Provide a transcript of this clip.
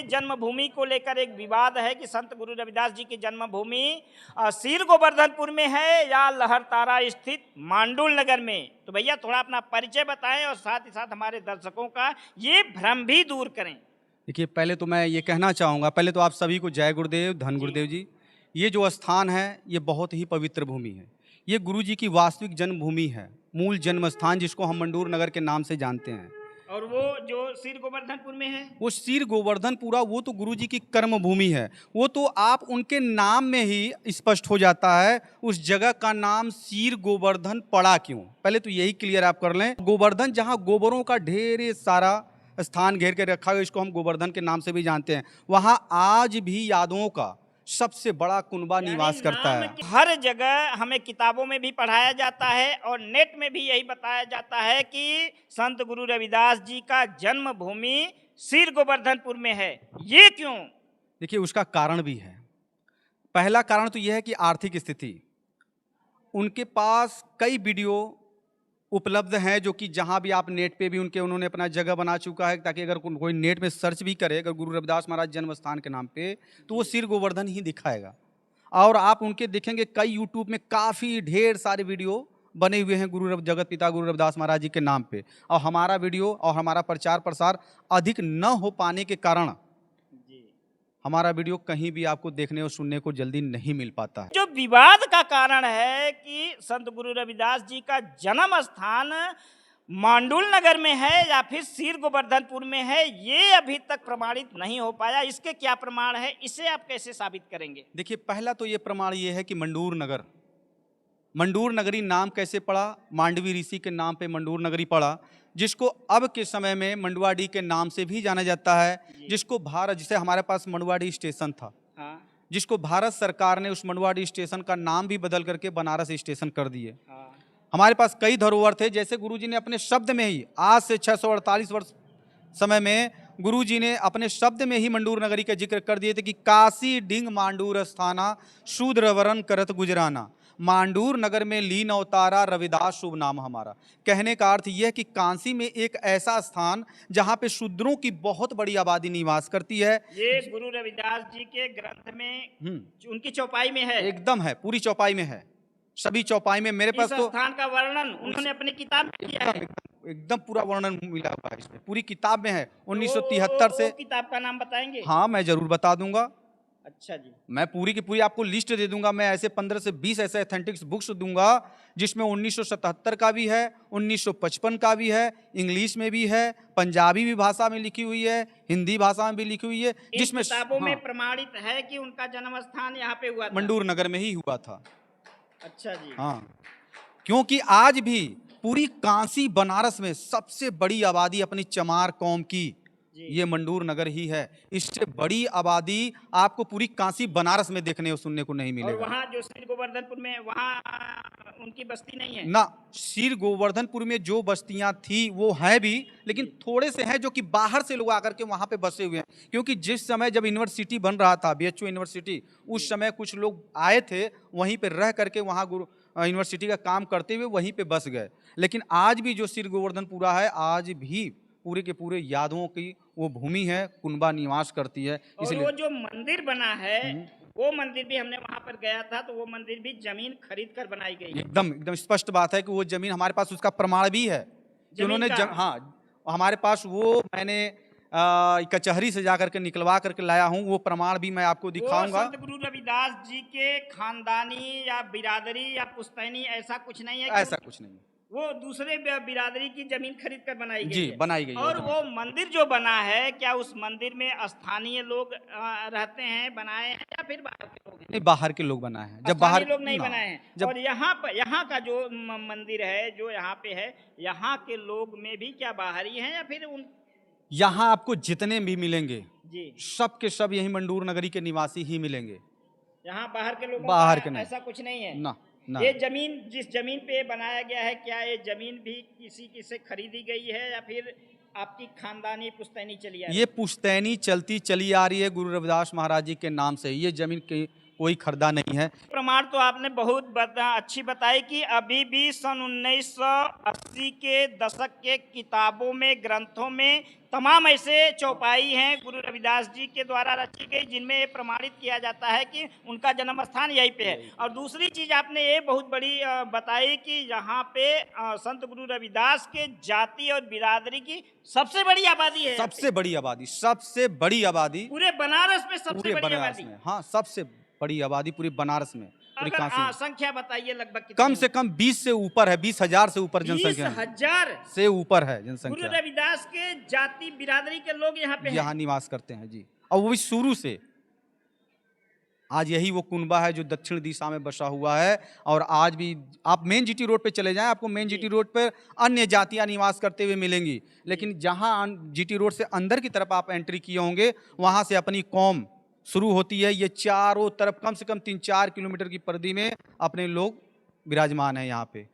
जन्मभूमि को लेकर एक विवाद है कि संत गुरु रविदास जी की जन्मभूमि सीर गोवर्धनपुर में है या लहरतारा स्थित मांडुल नगर में। तो भैया थोड़ा अपना परिचय बताएं और साथ ही साथ हमारे दर्शकों का ये भ्रम भी दूर करें। देखिए, पहले तो मैं ये कहना चाहूँगा, पहले तो आप सभी को जय गुरुदेव, धन गुरुदेव जी। ये जो स्थान है ये बहुत ही पवित्र भूमि है। ये गुरु जी की वास्तविक जन्मभूमि है, मूल जन्म स्थान जिसको हम मंडूर नगर के नाम से जानते हैं। और वो जो सीर गोवर्धनपुर में है, वो सीर गोवर्धनपुरा वो तो गुरु जी की कर्म भूमि है। वो तो आप उनके नाम में ही स्पष्ट हो जाता है उस जगह का नाम सीर गोवर्धन पड़ा क्यों। पहले तो यही क्लियर आप कर लें। गोवर्धन जहाँ गोबरों का ढेर सारा स्थान घेर के रखा हुआ, इसको हम गोवर्धन के नाम से भी जानते हैं, वहाँ आज भी यादवों का सबसे बड़ा कुनबा निवास करता है। हर जगह हमें किताबों में भी पढ़ाया जाता है और नेट में भी यही बताया जाता है कि संत गुरु रविदास जी का जन्म भूमि सीर गोवर्धनपुर में है। ये क्यों? देखिए, उसका कारण भी है। पहला कारण तो यह है कि आर्थिक स्थिति। उनके पास कई वीडियो उपलब्ध हैं जो कि जहां भी आप नेट पे भी उन्होंने अपना जगह बना चुका है, ताकि अगर कोई नेट में सर्च भी करे अगर गुरु रविदास महाराज जन्म स्थान के नाम पे, तो वो सीर गोवर्धन ही दिखाएगा। और आप उनके देखेंगे कई यूट्यूब में काफ़ी ढेर सारे वीडियो बने हुए हैं जगत पिता गुरु रविदास महाराज जी के नाम पे। और हमारा वीडियो और हमारा प्रचार प्रसार अधिक न हो पाने के कारण हमारा वीडियो कहीं भी आपको देखने और सुनने को जल्दी नहीं मिल पाता है। जो विवाद का कारण है कि संत गुरु रविदास जी का जन्म स्थान मांडुल नगर में है या फिर सीर गोवर्धनपुर में है, ये अभी तक प्रमाणित नहीं हो पाया। इसके क्या प्रमाण है, इसे आप कैसे साबित करेंगे? देखिए, पहला तो ये प्रमाण ये है कि मंडूर नगरी नाम कैसे पड़ा। मांडवी ऋषि के नाम पे मंडूर नगरी पड़ा, जिसको अब के समय में मंडुआडीह के नाम से भी जाना जाता है। जिसको भारत, जिसे हमारे पास मंडुआडीह स्टेशन था, जिसको भारत सरकार ने उस मंडुआडीह स्टेशन का नाम भी बदल करके बनारस स्टेशन कर दिए। हमारे पास कई धरोहर थे, जैसे गुरुजी ने अपने शब्द में ही आज से 648 वर्ष समय में गुरुजी ने अपने शब्द में ही मंडूर नगरी का जिक्र कर दिए थे कि काशी डिंग मांडूर स्थाना शूद्र वरण करत गुजराना। मांडूर नगर में लीन अवतारा रविदास शुभ नाम हमारा। कहने का अर्थ यह कि काशी में एक ऐसा स्थान जहां पे शूद्रों की बहुत बड़ी आबादी निवास करती है। ये गुरु रविदास जी के ग्रंथ में उनकी चौपाई में है, एकदम है, पूरी चौपाई में है, सभी चौपाई में। मेरे पास तो स्थान का वर्णन उन्होंने अपनी किताब में किया है। एकदम पूरा वर्णन मिला हुआ है इसमें, पूरी किताब में है 1973 से। किताब का नाम बताएंगे? हाँ, मैं जरूर बता दूंगा। अच्छा जी। मैं पूरी की पूरी आपको लिस्ट दे दूंगा। मैं ऐसे 15 से 20 ऐसे ऑथेंटिक्स बुक्स दूंगा जिसमें 1977 का भी है, 1955 का भी है, इंग्लिश में भी है, पंजाबी भी भाषा में लिखी हुई है, हिंदी भाषा में भी लिखी हुई है, जिसमें किताबों में प्रमाणित है कि उनका जन्म स्थान यहाँ पे हुआ था, मंडूर नगर में ही हुआ था। अच्छा जी। हाँ, क्योंकि आज भी पूरी काशी बनारस में सबसे बड़ी आबादी अपनी चमार कौम की ये मंडूर नगर ही है। इससे बड़ी आबादी आपको पूरी काशी बनारस में देखने और सुनने को नहीं मिलेगा। और वहाँ जो सीर गोवर्धनपुर में वहाँ उनकी बस्ती नहीं है ना। सीर गोवर्धनपुर में जो बस्तियां थी वो हैं भी, लेकिन थोड़े से हैं जो कि बाहर से लोग आकर के वहाँ पे बसे हुए हैं। क्योंकि जिस समय जब यूनिवर्सिटी बन रहा था, BHU यूनिवर्सिटी, उस समय कुछ लोग आए थे वहीं पे रह करके वहाँ यूनिवर्सिटी का काम करते हुए वहीं पे बस गए। लेकिन आज भी जो सीर गोवर्धनपुरा है, आज भी पूरे के पूरे यादवों की वो भूमि है, कुनबा निवास करती है। इसलिए वो जो मंदिर बना है वो मंदिर भी हमने वहां पर गया था, तो वो मंदिर भी जमीन खरीद कर बनाई गई है। एकदम स्पष्ट बात है कि वो जमीन हमारे पास, उसका प्रमाण भी है कि उन्होंने हाँ, हमारे पास वो मैंने कचहरी से जाकर के निकलवा करके लाया हूँ। वो प्रमाण भी मैं आपको दिखाऊंगा। संत गुरु रविदास जी के खानदानी या बिरादरी या पुश्तैनी ऐसा कुछ नहीं है, ऐसा कुछ नहीं। वो दूसरे बिरादरी की जमीन खरीद कर बनाई गई है। बनाई गई। और वो मंदिर जो बना है, क्या उस मंदिर में स्थानीय लोग रहते हैं, बनाए हैं, या फिर बाहर के लोग हैं? नहीं, बाहर के लोग बनाए हैं। जब बाहर लोग नहीं बनाए हैं। और यहाँ का जो मंदिर है जो यहाँ पे है, यहाँ के लोग में भी क्या बाहरी हैं या फिर यहाँ आपको जितने भी मिलेंगे जी, सब के सब यही मंडूर नगरी के निवासी ही मिलेंगे। यहाँ बाहर के लोग, बाहर के नहीं, ऐसा कुछ नहीं है ना। ये जमीन, जिस जमीन पे बनाया गया है, क्या ये जमीन भी किसी से खरीदी गई है या फिर आपकी खानदानी पुश्तैनी चली आ रही है? ये पुश्तैनी चलती चली आ रही है गुरु रविदास महाराज जी के नाम से। ये जमीन कोई खर्दा नहीं है। प्रमाण तो आपने बहुत अच्छी बताई कि अभी भी सन 1980 के दशक के किताबों में, ग्रंथों में तमाम ऐसे चौपाई हैं गुरु रविदास जी के द्वारा रची गई जिनमें ये प्रमाणित किया जाता है कि उनका जन्म स्थान यहीं पे है। और दूसरी चीज आपने ये बहुत बड़ी बताई कि यहाँ पे संत गुरु रविदास के जाति और बिरादरी की सबसे बड़ी आबादी है। सबसे बड़ी आबादी, सबसे बड़ी आबादी पूरे बनारस में सबसे पूरे बड़ी बनारस आबादी। में। हाँ, सबसे बड़ी आबादी पूरे बनारस में, पूरी अगर काशी। संख्या बताइए लगभग कितनी? कम से कम 20 से ऊपर है, 20,000 से ऊपर जनसंख्या है। 20,000 से ऊपर है गुरु जनसंख्या, रविदास के जाति बिरादरी के लोग यहाँ पे यहाँ निवास करते हैं जी। और वो भी शुरू से। आज यही वो कुनबा है जो दक्षिण दिशा में बसा हुआ है। और आज भी आप मेन जीटी रोड पे चले जाएं, आपको मेन जीटी रोड पर अन्य जातियां निवास करते हुए मिलेंगी, लेकिन जहां जीटी रोड से अंदर की तरफ आप एंट्री किए होंगे वहां से अपनी कौम शुरू होती है। ये चारों तरफ कम से कम 3-4 किलोमीटर की परिधि में अपने लोग विराजमान हैं यहाँ पे।